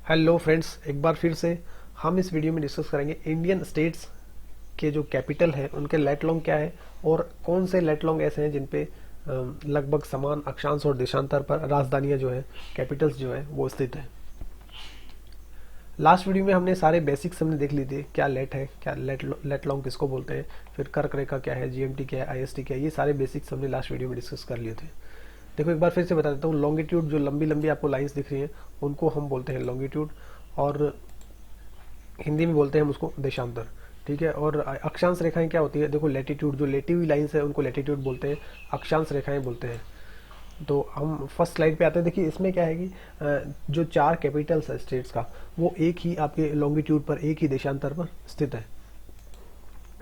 Hello friends, एक बार फिर से हम इस वीडियो में डिस्कस करेंगे इंडियन स्टेट्स के जो कैपिटल है उनके लेट लॉन्ग क्या है और कौन से लेट लॉन्ग ऐसे हैं जिन पे लगभग समान अक्षांश और देशांतर पर राजधानियां जो है, कैपिटल्स जो है वो स्थित है। लास्ट वीडियो में हमने सारे बेसिक्स हमने देख लिए थे, क्या लेट है, क्या लेट लॉन्ग किसको बोलते हैं, फिर कर्क रेखा क्या है, जीएमटी क्या है, आईएसटी क्या है, ये सारे बेसिक्स हमने लास्ट वीडियो में डिस्कस कर लिए थे। देखो एक बार फिर से बता देता हूँ, लॉन्गिट्यूड जो लंबी लंबी आपको लाइंस दिख रही हैं उनको हम बोलते हैं लॉन्गिट्यूड, और हिंदी में बोलते हैं हम उसको देशांतर। ठीक है। और अक्षांश रेखाएं क्या होती है, देखो लेटीट्यूड, जो लेटी हुई लाइंस है उनको लेटीट्यूड बोलते हैं, अक्षांश रेखाएं बोलते हैं। तो हम फर्स्ट स्लाइड पे आते हैं। देखिए इसमें क्या है कि जो चार कैपिटल्स है स्टेट्स का, वो एक ही आपके लॉन्गिट्यूड पर, एक ही देशांतर पर स्थित है।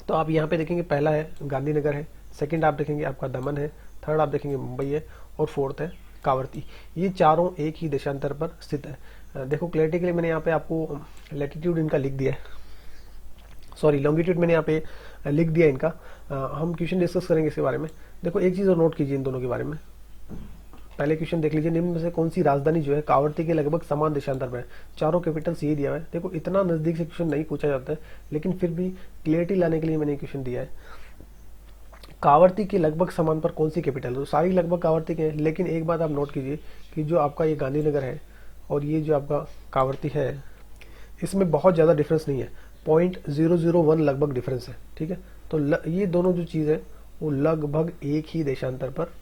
तो आप यहाँ पे देखेंगे, पहला है गांधीनगर है, सेकंड आप देखेंगे आपका दमन है, थर्ड आप देखेंगे मुंबई है, और फोर्थ है कावरती। ये चारों एक ही देशांतर पर स्थित है। देखो क्लैरिटी के लिए मैंने यहाँ पे आपको लैटिट्यूड इनका लिख दिया है, सॉरी लॉन्गिट्यूड मैंने यहाँ पे लिख दिया इनका। हम क्वेश्चन डिस्कस करेंगे इसके बारे में। देखो एक चीज और नोट कीजिए इन दोनों के बारे में। पहले क्वेश्चन देख लीजिए, निम्न में से कौन सी राजधानी जो है कावरती के लगभग समान देशांतर में है। चारों कैपिटल्स ये दिया हुआ है। देखो इतना नजदीक से क्वेश्चन नहीं पूछा जाता है, लेकिन फिर भी क्लियरिटी लाने के लिए मैंने क्वेश्चन दिया है। कावरती के लगभग समान पर कौन सी कैपिटल है, तो सारी लगभग कावरती के हैं, लेकिन एक बात आप नोट कीजिए कि जो आपका ये गांधीनगर है और ये जो आपका कावरती है, इसमें बहुत ज़्यादा डिफरेंस नहीं है, 0.001 लगभग डिफरेंस है। ठीक है। तो ये दोनों जो चीज़ है वो लगभग एक ही देशांतर पर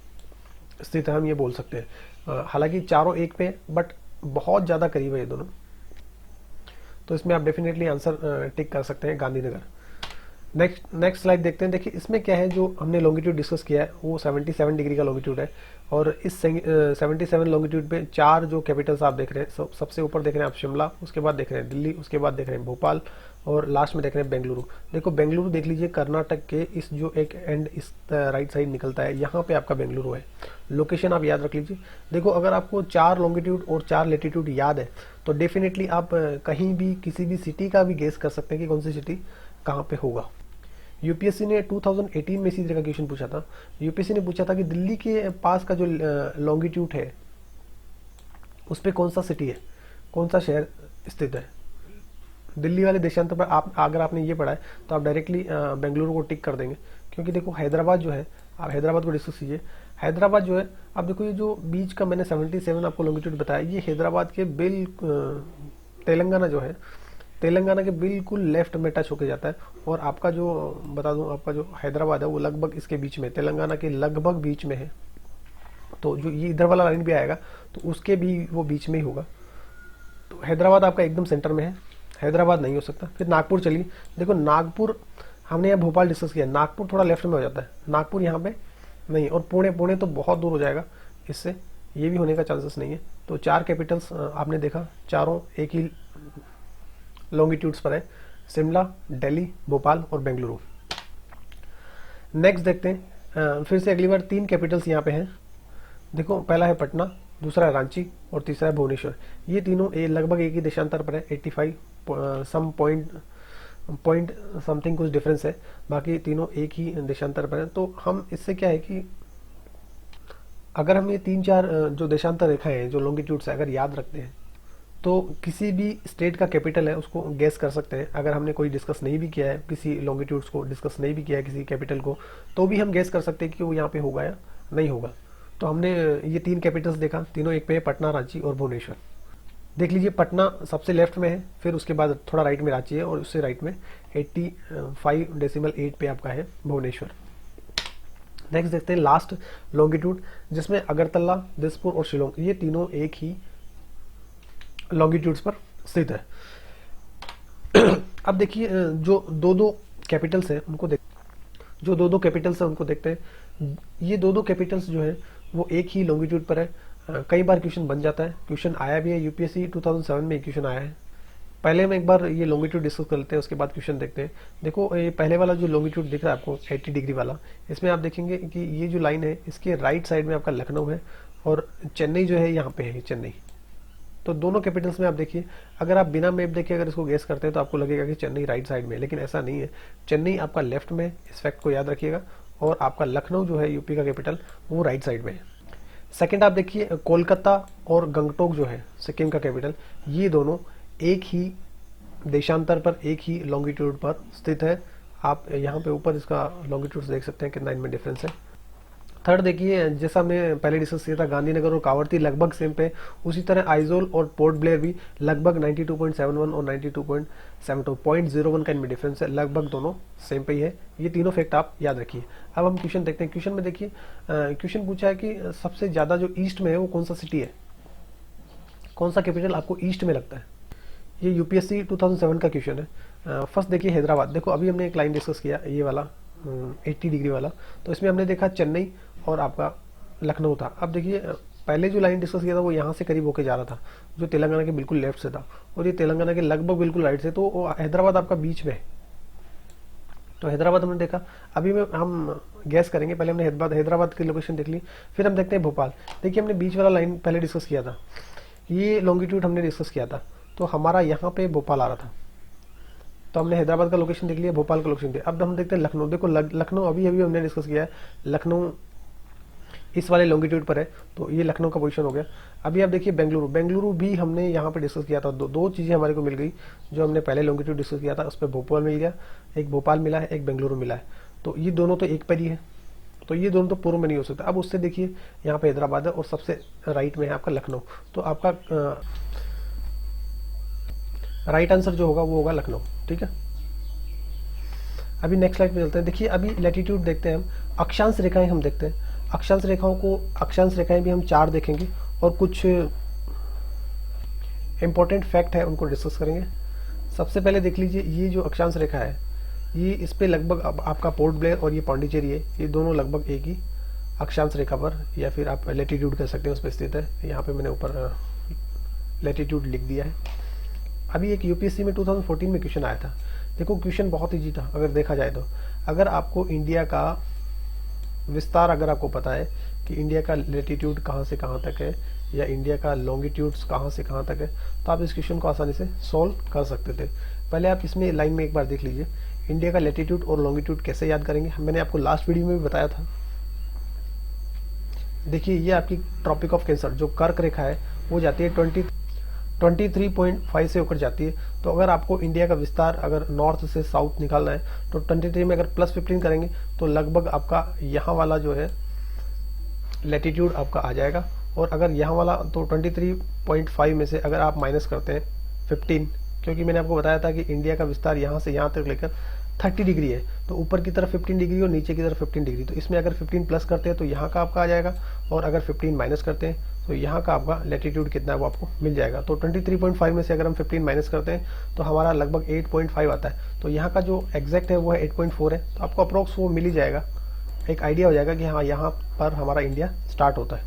स्थित है, हम ये बोल सकते हैं। हालांकि चारों एक पे, बट बहुत ज़्यादा करीब है ये दोनों। तो इसमें आप डेफिनेटली आंसर टिक कर सकते हैं, गांधीनगर। नेक्स्ट स्लाइड देखते हैं। देखिए इसमें क्या है, जो हमने लॉन्गिट्यूड डिस्कस किया है वो 77 डिग्री का लॉन्गिट्यूड है, और इस 77 लॉन्गिट्यूड पे चार जो कैपिटल्स आप देख रहे हैं, सबसे ऊपर देख रहे हैं आप शिमला, उसके बाद देख रहे हैं दिल्ली, उसके बाद देख रहे हैं भोपाल, और लास्ट में देख रहे हैं बेंगलुरु। देखो बेंगलुरु देख लीजिए, कर्नाटक के इस जो एक एंड इस राइट साइड निकलता है, यहाँ पे आपका बेंगलुरु है। लोकेशन आप याद रख लीजिए। देखो अगर आपको चार लॉन्गिट्यूड और चार लेटीट्यूड याद है तो डेफिनेटली आप कहीं भी किसी भी सिटी का भी गेस कर सकते हैं कि कौन सी सिटी कहाँ पे होगा। यूपीएससी ने 2018 में इसी तरह का क्वेश्चन पूछा था। यूपीएससी ने पूछा था कि दिल्ली के पास का जो लॉन्गिट्यूड है उस पर कौन सा सिटी है, कौन सा शहर स्थित है। दिल्ली वाले देशांतर पर आप अगर आपने ये पढ़ा है तो आप डायरेक्टली बेंगलुरु को टिक कर देंगे, क्योंकि देखो हैदराबाद जो है, आप हैदराबाद को डिस्कस कीजिए। हैदराबाद जो है, आप देखो ये जो बीच का मैंने 77 आपको लॉन्गिट्यूड बताया, ये हैदराबाद के तेलंगाना जो है, तेलंगाना के बिल्कुल लेफ्ट में टच होके जाता है। और आपका जो बता दूं, आपका जो हैदराबाद है वो लगभग इसके बीच में, तेलंगाना के लगभग बीच में है। तो जो ये इधर वाला लाइन भी आएगा तो उसके भी वो बीच में ही होगा। तो हैदराबाद आपका एकदम सेंटर में है, हैदराबाद नहीं हो सकता। फिर नागपुर चलिए। देखो नागपुर, हमने यहाँ भोपाल डिस्कस किया, नागपुर थोड़ा लेफ्ट में हो जाता है, नागपुर यहाँ पे नहीं। और पुणे, पुणे तो बहुत दूर हो जाएगा इससे, ये भी होने का चांसेस नहीं है। तो चार कैपिटल्स आपने देखा, चारों एक ही लॉन्गिट्यूड्स पर है, शिमला, दिल्ली, भोपाल और बेंगलुरु। नेक्स्ट देखते हैं, फिर से अगली बार तीन कैपिटल्स यहाँ पे हैं। देखो पहला है पटना, दूसरा है रांची और तीसरा है भुवनेश्वर। ये तीनों लगभग एक ही देशांतर पर है, 85 सम पॉइंट समथिंग कुछ डिफरेंस है, बाकी तीनों एक ही देशांतर पर है। तो हम इससे क्या है कि अगर हम ये तीन चार जो देशांतर रेखाएं हैं, जो लॉन्गिट्यूड्स है, अगर याद रखते हैं तो किसी भी स्टेट का कैपिटल है उसको गेस कर सकते हैं। अगर हमने कोई डिस्कस नहीं भी किया है, किसी लॉन्गिट्यूड्स को डिस्कस नहीं भी किया है, किसी कैपिटल को, तो भी हम गेस कर सकते हैं कि वो यहाँ पे होगा या नहीं होगा। तो हमने ये तीन कैपिटल्स देखा, तीनों एक पे है, पटना, रांची और भुवनेश्वर। देख लीजिए पटना सबसे लेफ्ट में है, फिर उसके बाद थोड़ा राइट में रांची है, और उससे राइट में 85.8 पे आपका है भुवनेश्वर। नेक्स्ट देखते हैं लास्ट लॉन्गिट्यूड, जिसमें अगरतला, दिसपुर और शिलोंग, ये तीनों एक ही लॉन्गिट्यूड्स पर स्थित है। अब देखिए जो दो दो कैपिटल्स हैं उनको देखते हैं। ये दो दो कैपिटल्स जो है वो एक ही लॉन्गिट्यूड पर है। कई बार क्वेश्चन बन जाता है, क्वेश्चन आया भी है, यूपीएससी 2007 में क्वेश्चन आया है। पहले में एक बार ये लॉन्गिट्यूड डिस्कस कर लेते हैं, उसके बाद क्वेश्चन देखते हैं। देखो ये पहले वाला जो लॉन्गिट्यूड दिख रहा है आपको 80 डिग्री वाला, इसमें आप देखेंगे कि ये जो लाइन है इसके राइट साइड में आपका लखनऊ है, और चेन्नई जो है यहाँ पे है, चेन्नई। तो दोनों कैपिटल्स में आप देखिए, अगर आप बिना मैप देखे अगर इसको गेस करते हैं तो आपको लगेगा कि चेन्नई राइट साइड में, लेकिन ऐसा नहीं है, चेन्नई आपका लेफ्ट में, इस फैक्ट को याद रखिएगा। और आपका लखनऊ जो है यूपी का कैपिटल, वो राइट साइड में है। सेकंड आप देखिए कोलकाता और गंगटोक जो है सिक्किम का कैपिटल, ये दोनों एक ही देशांतर पर, एक ही लॉन्गिट्यूड पर स्थित है। आप यहाँ पे ऊपर इसका लॉन्गिट्यूड देख सकते हैं कितना इनमें डिफरेंस है। थर्ड देखिए, जैसा हमने पहले डिस्कस किया था, गांधीनगर और कावरती लगभग सेम पे, उसी तरह आइजोल और पोर्ट ब्लेयर भी लगभग 92.71 और 92.72, 0.01 का इनमें डिफरेंस है, लगभग दोनों सेम पे ही है। ये तीनों फैक्ट आप याद रखिए। अब हम क्वेश्चन देखते हैं। क्वेश्चन में देखिए, क्वेश्चन पूछा है कि सबसे ज्यादा जो ईस्ट में है वो कौन सा सिटी है, कौन सा कैपिटल आपको ईस्ट में लगता है। ये यूपीएससी 2007 का क्वेश्चन है। फर्स्ट देखिए हैदराबाद। देखो अभी हमने एक लाइन डिस्कस किया, ये वाला 80 डिग्री वाला, तो इसमें हमने देखा चेन्नई और आपका लखनऊ था। अब देखिए पहले जो लाइन डिस्कस किया था वो यहाँ से करीब होके जा रहा था, जो तेलंगाना के बिल्कुल लेफ्ट से था, और ये तेलंगाना के लगभग बिल्कुल राइट से, तो हैदराबाद आपका बीच में है। तो हैदराबाद हमने देखा। अभी में हम गैस करेंगे, पहले हमने हैदराबाद की लोकेशन देख ली, फिर हम देखते हैं भोपाल। देखिए हमने बीच वाला लाइन पहले डिस्कस किया था, ये लॉन्गिट्यूड हमने डिस्कस किया था, तो हमारा यहाँ पे भोपाल आ रहा था। तो हमने हैदराबाद का लोकेशन देख लिया, भोपाल का लोकेशन दिया। अब हम देखते हैं लखनऊ। देखो लखनऊ अभी अभी हमने डिस्कस किया है, लखनऊ इस वाले लॉन्गिट्यूड पर है, तो ये लखनऊ का पोजीशन हो गया। अभी आप देखिए बेंगलुरु। बेंगलुरु भी हमने यहाँ पे डिस्कस किया था। दो चीज़ें हमारे को मिल गई, जो हमने पहले लॉन्गिट्यूड डिस्कस किया था उस पर भोपाल मिल गया, एक भोपाल मिला है, एक बेंगलुरु मिला है। तो ये दोनों तो एक पर ही है, तो ये दोनों तो पूर्व में नहीं हो सकता। अब उससे देखिए यहाँ पे हैदराबाद है और सबसे राइट में है आपका लखनऊ, तो आपका राइट आंसर जो होगा वो होगा लखनऊ। ठीक है, अभी नेक्स्ट स्लाइड पे चलते हैं। देखिए अभी लैटिट्यूड देखते हैं हम, अक्षांश रेखाएं हम देखते हैं। अक्षांश रेखाएं भी हम 4 देखेंगे और कुछ इंपॉर्टेंट फैक्ट है उनको डिस्कस करेंगे। सबसे पहले देख लीजिए, ये जो अक्षांश रेखा है, ये इस पे लगभग आपका पोर्ट ब्लेयर और ये पौंडीचेरी है, ये दोनों लगभग एक ही अक्षांश रेखा पर, या फिर आप लैटिट्यूड कह सकते हैं, उस पर स्थित है। यहाँ पे मैंने ऊपर लैटिट्यूड लिख दिया है। अभी एक यूपीएससी में 2014 में क्वेश्चन आया था। देखो क्वेश्चन बहुत ईजी था अगर देखा जाए तो। अगर आपको इंडिया का विस्तार अगर आपको पता है कि इंडिया का लैटिट्यूड कहाँ से कहाँ तक है, या इंडिया का लॉन्गिट्यूड्स कहाँ से कहाँ तक है, तो आप इस क्वेश्चन को आसानी से सॉल्व कर सकते थे। पहले आप इसमें लाइन में एक बार देख लीजिए, इंडिया का लैटिट्यूड और लॉन्गिट्यूड कैसे याद करेंगे, मैंने आपको लास्ट वीडियो में भी बताया था। देखिए ये आपकी ट्रॉपिक ऑफ कैंसर जो कर्क रेखा है वो जाती है 23.5 से होकर जाती है। तो अगर आपको इंडिया का विस्तार अगर नॉर्थ से साउथ निकालना है तो 23 में अगर +15 करेंगे तो लगभग आपका यहाँ वाला जो है लैटिट्यूड आपका आ जाएगा। और अगर यहाँ वाला तो 23.5 में से अगर आप माइनस करते हैं 15, क्योंकि मैंने आपको बताया था कि इंडिया का विस्तार यहाँ से यहाँ तक लेकर 30 डिग्री है, तो ऊपर की तरफ 15 डिग्री और नीचे की तरफ 15 डिग्री, तो इसमें अगर 15 प्लस करते हैं तो यहाँ का आपका आ जाएगा, और अगर 15 माइनस करते हैं तो यहाँ का आपका लैटिट्यूड कितना है वो आपको मिल जाएगा। तो 23.5 में से अगर हम 15 माइनस करते हैं तो हमारा लगभग 8.5 आता है। तो यहाँ का जो एग्जैक्ट है वो है 8.4 है, तो आपको अप्रोक्स वो मिल ही जाएगा, एक आइडिया हो जाएगा कि हाँ यहाँ पर हमारा इंडिया स्टार्ट होता है।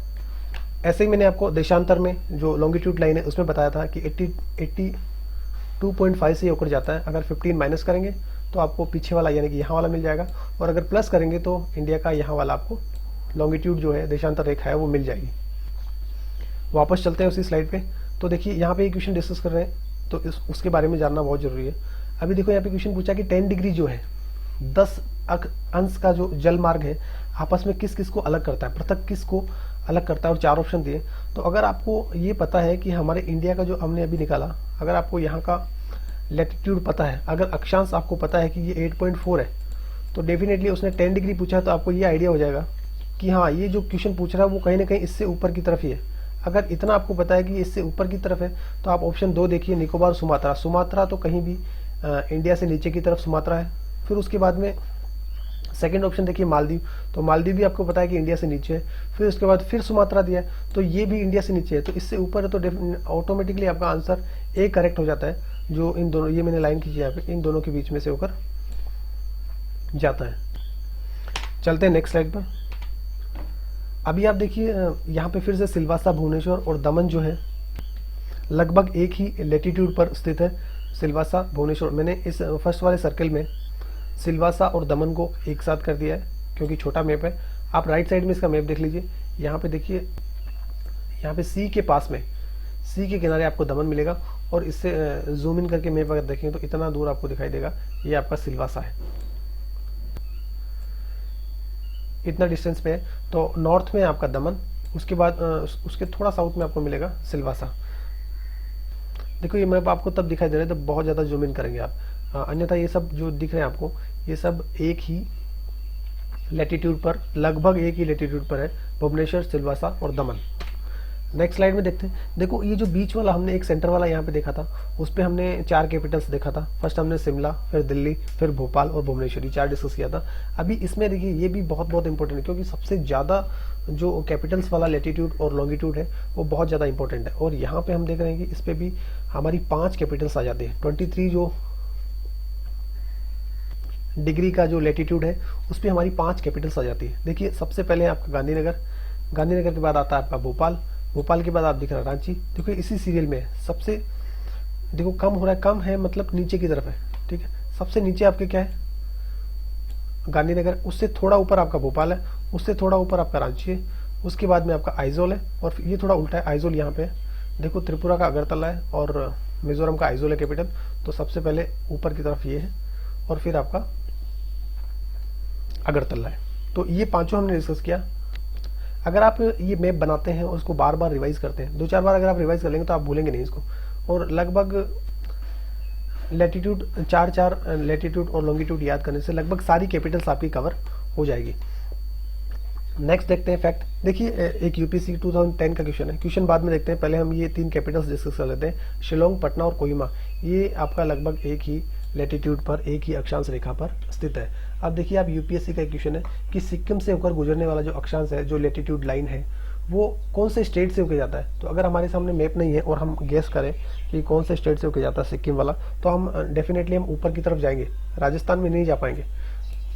ऐसे ही मैंने आपको देशांतर में जो लॉन्गिट्यूड लाइन है उसमें बताया था कि 82.5 से होकर जाता है। अगर 15 माइनस करेंगे तो आपको पीछे वाला यानी कि यहाँ वाला मिल जाएगा, और अगर प्लस करेंगे तो इंडिया का यहाँ वाला आपको लॉन्गिट्यूड जो है देशांतर रेखा है वो मिल जाएगी। वापस चलते हैं उसी स्लाइड पे। तो देखिए यहाँ पे ये क्वेश्चन डिस्कस कर रहे हैं, तो उसके बारे में जानना बहुत जरूरी है। अभी देखो यहाँ पे क्वेश्चन पूछा कि 10 डिग्री जो है 10 अंश का जो जल मार्ग है आपस में किस किस को अलग करता है, पृथक किस को अलग करता है, और 4 ऑप्शन दिए। तो अगर आपको ये पता है कि हमारे इंडिया का जो हमने अभी निकाला, अगर आपको यहाँ का लैटिट्यूड पता है, अगर अक्षांश आपको पता है कि ये 8.4 है, तो डेफिनेटली उसने 10 डिग्री पूछा है, तो आपको ये आइडिया हो जाएगा कि हाँ ये जो क्वेश्चन पूछ रहा है वो कहीं ना कहीं इससे ऊपर की तरफ ही है। अगर इतना आपको पता है कि इससे ऊपर की तरफ है तो आप ऑप्शन 2 देखिए, निकोबार सुमात्रा। सुमात्रा तो कहीं भी इंडिया से नीचे की तरफ सुमात्रा है। फिर उसके बाद में सेकंड ऑप्शन देखिए मालदीव, तो मालदीव भी आपको पता है कि इंडिया से नीचे है। फिर उसके बाद फिर सुमात्रा दिया है, तो ये भी इंडिया से नीचे है, तो इससे ऊपर है, तो ऑटोमेटिकली आपका आंसर ए करेक्ट हो जाता है, जो इन दोनों, ये मैंने लाइन खींची यहाँ पे, इन दोनों के बीच में से होकर जाता है। चलते हैं नेक्स्ट स्लाइड पर। अभी आप देखिए यहाँ पे फिर से सिलवासा, भुवनेश्वर और दमन जो है लगभग एक ही लैटिट्यूड पर स्थित है। सिलवासा, भुवनेश्वर, मैंने इस फर्स्ट वाले सर्कल में सिलवासा और दमन को एक साथ कर दिया है क्योंकि छोटा मैप है। आप राइट साइड में इसका मैप देख लीजिए, यहाँ पे देखिए, यहाँ पे सी के पास में, सी के किनारे आपको दमन मिलेगा, और इससे जूम इन करके मैप अगर देखेंगे तो इतना दूर आपको दिखाई देगा, ये आपका सिलवासा है, इतना डिस्टेंस पे है। तो नॉर्थ में आपका दमन, उसके बाद उसके थोड़ा साउथ में आपको मिलेगा सिलवासा। देखो ये मैप आपको तब दिखाई दे रहा है तो बहुत ज़्यादा जूम इन करेंगे आप, अन्यथा ये सब जो दिख रहे हैं आपको ये सब एक ही लैटिट्यूड पर, लगभग एक ही लैटिट्यूड पर है, भुवनेश्वर, सिलवासा और दमन। नेक्स्ट स्लाइड में देखते हैं। देखो ये जो बीच वाला हमने एक सेंटर वाला यहाँ पे देखा था, उस पर हमने 4 कैपिटल्स देखा था। फर्स्ट हमने शिमला, फिर दिल्ली, फिर भोपाल और भुवनेश्वर, ये 4 डिस्कस किया था। अभी इसमें देखिए ये भी बहुत बहुत इंपॉर्टेंट है, क्योंकि सबसे ज़्यादा जो कैपिटल्स वाला लैटिट्यूड और लॉन्गिट्यूड है वो बहुत ज़्यादा इंपॉर्टेंट है। और यहाँ पे हम देख रहे हैं कि इस पर भी हमारी 5 कैपिटल्स आ जाती है। 23 जो डिग्री का जो लैटिट्यूड है उस पर हमारी 5 कैपिटल्स आ जाती है। देखिए सबसे पहले आपका गांधीनगर, गांधीनगर के बाद आता है आपका भोपाल, भोपाल के बाद आप दिख रहा है रांची। देखो इसी सीरियल में सबसे, देखो कम हो रहा है, कम है मतलब नीचे की तरफ है, ठीक है। सबसे नीचे आपके क्या है, गांधीनगर, उससे थोड़ा ऊपर आपका भोपाल है, उससे थोड़ा ऊपर आपका रांची है, उसके बाद में आपका आइजोल है, और ये थोड़ा उल्टा है, आइजोल यहाँ पे है। देखो त्रिपुरा का अगरतला है और मिजोरम का आइजोल है कैपिटल। तो सबसे पहले ऊपर की तरफ ये है और फिर आपका अगरतला है। तो ये पांचों हमने डिस्कस किया। अगर आप ये मैप बनाते हैं और उसको बार बार रिवाइज करते हैं, 2-4 बार अगर आप रिवाइज कर लेंगे तो आप भूलेंगे नहीं इसको। और लगभग लैटिट्यूड 4 लैटिट्यूड और लॉन्गिट्यूड याद करने से लगभग सारी कैपिटल्स आपकी कवर हो जाएगी। नेक्स्ट देखते हैं फैक्ट। देखिए एक यूपीएससी 2010 का क्वेश्चन है, क्वेश्चन बाद में देखते हैं, पहले हम ये 3 कैपिटल्स डिस्कस कर लेते हैं। शिलोंग, पटना और कोहिमा, ये आपका लगभग एक ही लैटिट्यूड पर, एक ही अक्षांश रेखा पर स्थित है। अब देखिए आप यूपीएससी का एक क्वेश्चन है कि सिक्किम से होकर गुजरने वाला जो अक्षांश है, जो लैटिट्यूड लाइन है, वो कौन से स्टेट से होकर जाता है। तो अगर हमारे सामने मैप नहीं है और हम गेस करें कि कौन से स्टेट से होकर जाता है सिक्किम वाला, तो हम डेफिनेटली हम ऊपर की तरफ जाएंगे, राजस्थान में नहीं जा पाएंगे।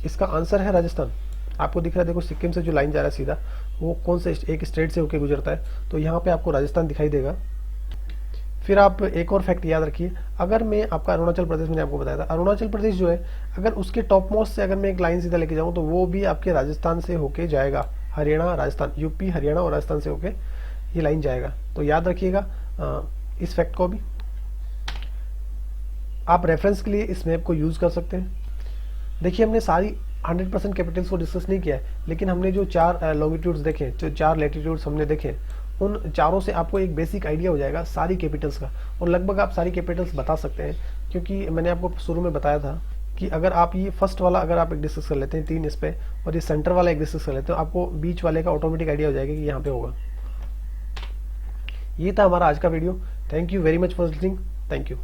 इसका आंसर है राजस्थान। आपको दिख रहा है, देखो सिक्किम से जो लाइन जा रहा है सीधा, वो कौन से एक स्टेट से होकर गुजरता है, तो यहाँ पे आपको राजस्थान दिखाई देगा। फिर आप एक और फैक्ट याद रखिए, अगर मैं आपका अरुणाचल प्रदेश, मैंने आपको बताया था अरुणाचल प्रदेश जो है, अगर उसके टॉप मोस्ट से अगर मैं एक लाइन सीधा लेके जाऊँ तो वो भी आपके राजस्थान से होके जाएगा। हरियाणा, राजस्थान, यूपी, हरियाणा और राजस्थान से होके ये लाइन जाएगा। तो याद रखिएगा इस फैक्ट को भी। आप रेफरेंस के लिए इस मैप को यूज कर सकते हैं। देखिए हमने सारी 100% कैपिटल्स को डिस्कस नहीं किया है, लेकिन हमने जो 4 लॉन्गिट्यूड्स देखे, जो 4 लैटिट्यूड्स हमने देखे, उन चारों से आपको एक बेसिक आइडिया हो जाएगा सारी कैपिटल्स का। और लगभग आप सारी कैपिटल्स बता सकते हैं, क्योंकि मैंने आपको शुरू में बताया था कि अगर आप ये फर्स्ट वाला अगर आप एक डिस्कस कर लेते हैं 3 इस पे, और ये सेंटर वाला एक डिस्कस कर लेते हैं, आपको बीच वाले का ऑटोमेटिक आइडिया हो जाएगा कि यहाँ पे होगा। ये था हमारा आज का video. Thank you very much for listening. Thank you.